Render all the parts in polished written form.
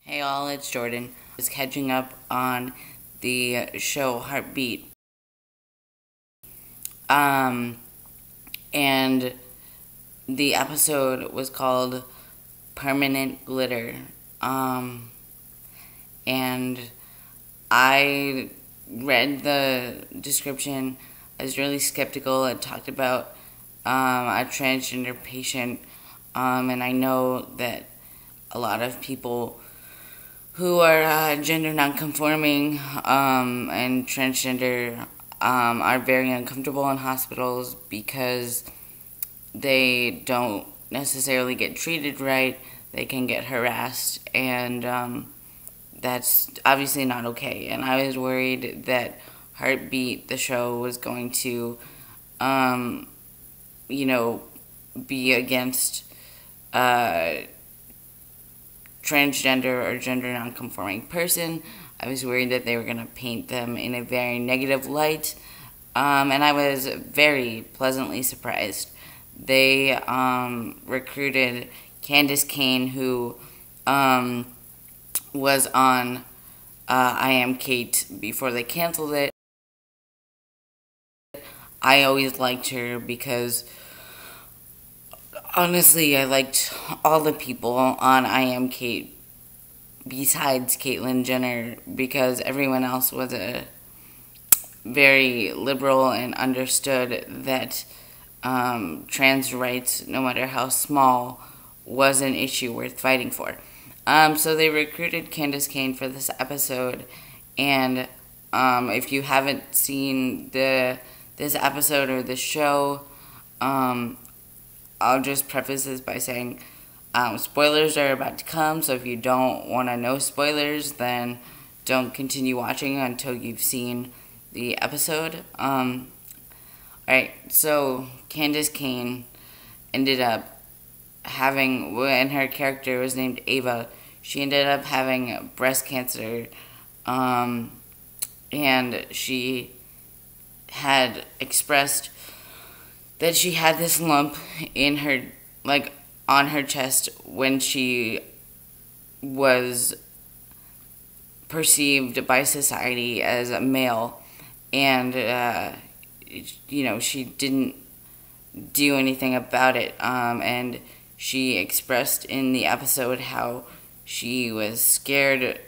Hey all, it's Jordan. I was catching up on the show Heartbeat. Um, and the episode was called Permanent Glitter. And I read the description. I was really skeptical. It talked about a transgender patient. And I know that a lot of people who are gender non-conforming and transgender are very uncomfortable in hospitals because they don't necessarily get treated right. They can get harassed, and that's obviously not okay. And I was worried that Heartbeat, the show, was going to, you know, be against transgender or gender non-conforming person. I was worried that they were going to paint them in a very negative light, and I was very pleasantly surprised. They recruited Candace Kane, who was on I Am Kate before they canceled it. I always liked her because, honestly, I liked all the people on I Am Kate besides Caitlyn Jenner, because everyone else was a very liberal and understood that trans rights, no matter how small, was an issue worth fighting for. So they recruited Candace Kane for this episode, and if you haven't seen this episode or the show, I'll just preface this by saying spoilers are about to come, so if you don't want to know spoilers, then don't continue watching until you've seen the episode. Alright, so Candace Kane ended up having, and her character was named Ava, she ended up having breast cancer, and she had expressed that she had this lump in her, like, on her chest when she was perceived by society as a male, and she didn't do anything about it, and she expressed in the episode how she was scared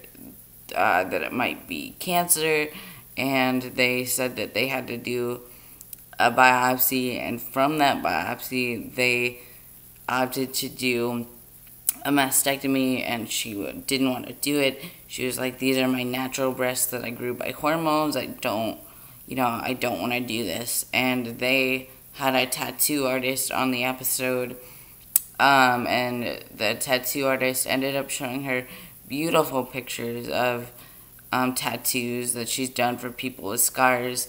that it might be cancer, and they said that they had to do a biopsy, and from that biopsy they opted to do a mastectomy, and she didn't want to do it. She was like, these are my natural breasts that I grew by hormones. I don't want to do this. And they had a tattoo artist on the episode, and the tattoo artist ended up showing her beautiful pictures of tattoos that she's done for people with scars,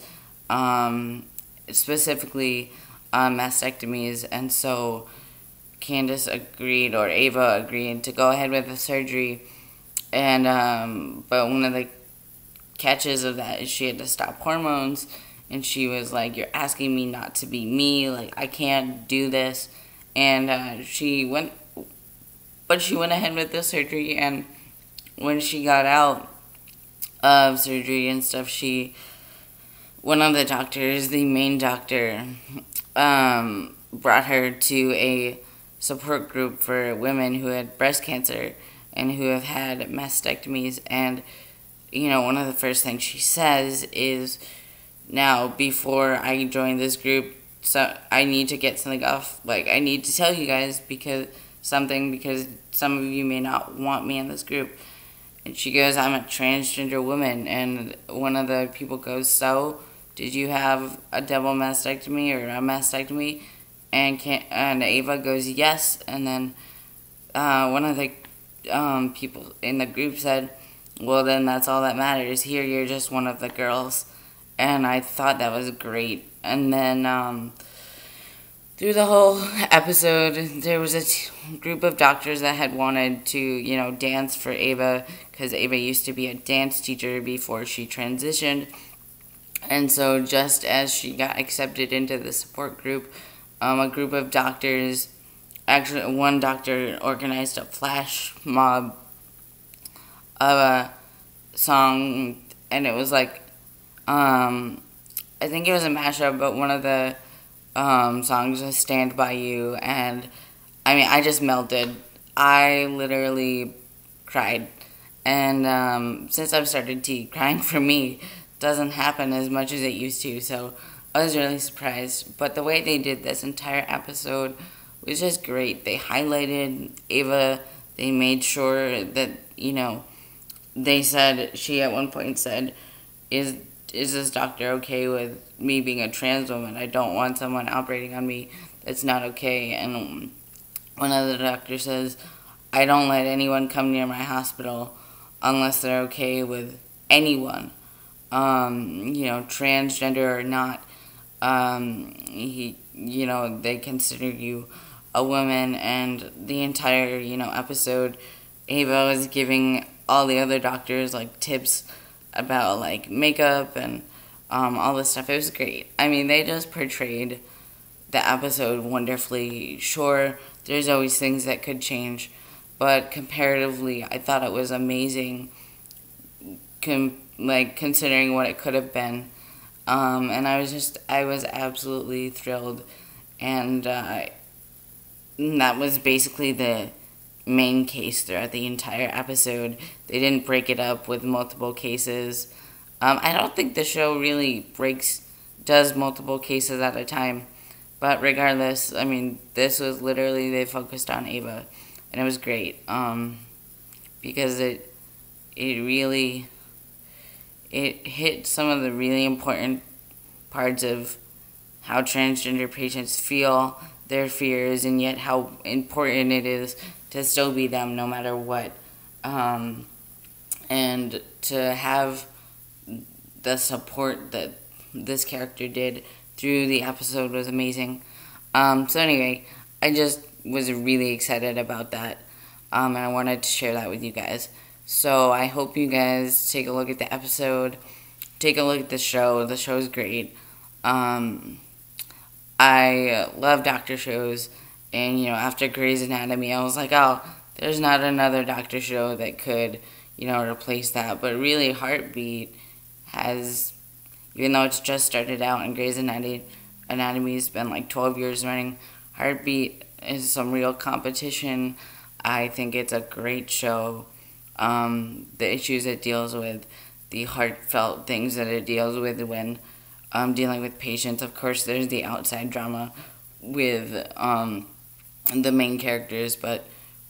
specifically mastectomies. And so Candace agreed, or Ava agreed, to go ahead with the surgery, and but one of the catches of that is she had to stop hormones, and she was like, you're asking me not to be me, like, I can't do this. And she went ahead with the surgery, and when she got out of surgery and stuff, one of the doctors, the main doctor, brought her to a support group for women who had breast cancer and who have had mastectomies. And one of the first things she says is, now, before I join this group, so I need to get something off, like, I need to tell you guys because some of you may not want me in this group. And she goes, I'm a transgender woman. And one of the people goes, so did you have a double mastectomy or a mastectomy? And Ava goes, yes. And then one of the people in the group said, well, then that's all that matters. Here, you're just one of the girls. And I thought that was great. And then through the whole episode, there was a group of doctors that had wanted to, dance for Ava, because Ava used to be a dance teacher before she transitioned. And so just as she got accepted into the support group, a group of doctors, actually one doctor organized a flash mob of a song, and it was like, I think it was a mashup, but one of the songs was Stand By You, and I mean, I just melted. I literally cried. And since I've started tea, crying for me doesn't happen as much as it used to, so I was really surprised. But the way they did this entire episode was just great. They highlighted Ava, they made sure that, they said, she at one point said, is this doctor okay with me being a trans woman? I don't want someone operating on me. That's not okay. And one of the doctors says, I don't let anyone come near my hospital unless they're okay with anyone, transgender or not. They consider you a woman, and the entire, episode, Ava was giving all the other doctors, like, tips about, like, makeup and all this stuff. It was great. I mean, they just portrayed the episode wonderfully. Sure, there's always things that could change, but comparatively, I thought it was amazing, considering what it could have been. And I was absolutely thrilled. And that was basically the main case throughout the entire episode. They didn't break it up with multiple cases. I don't think the show really does multiple cases at a time. But regardless, I mean, this was literally, they focused on Ava. And it was great. Because it hit some of the really important parts of how transgender patients feel, their fears, and yet how important it is to still be them no matter what. And to have the support that this character did through the episode was amazing. So anyway, I just was really excited about that, and I wanted to share that with you guys. So I hope you guys take a look at the episode, take a look at the show. The show's great. I love doctor shows, and after Grey's Anatomy, I was like, oh, there's not another doctor show that could, replace that. But really, Heartbeat has, even though it's just started out, and Grey's Anatomy's been like 12 years running, Heartbeat is some real competition. I think it's a great show. The issues it deals with, the heartfelt things that it deals with when dealing with patients. Of course, there's the outside drama with the main characters, but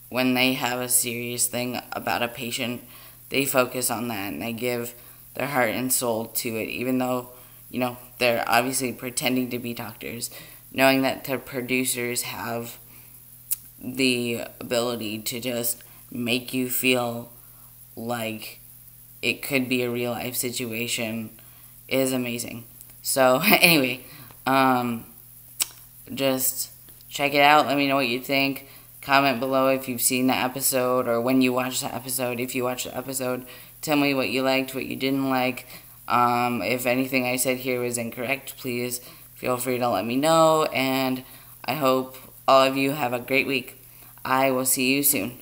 when they have a serious thing about a patient, they focus on that and they give their heart and soul to it, even though, they're obviously pretending to be doctors, knowing that the producers have the ability to just make you feel like it could be a real life situation is amazing. So anyway, just check it out. Let me know what you think. Comment below if you've seen the episode or when you watched the episode. If you watched the episode, tell me what you liked, what you didn't like. If anything I said here was incorrect, please feel free to let me know. And I hope all of you have a great week. I will see you soon.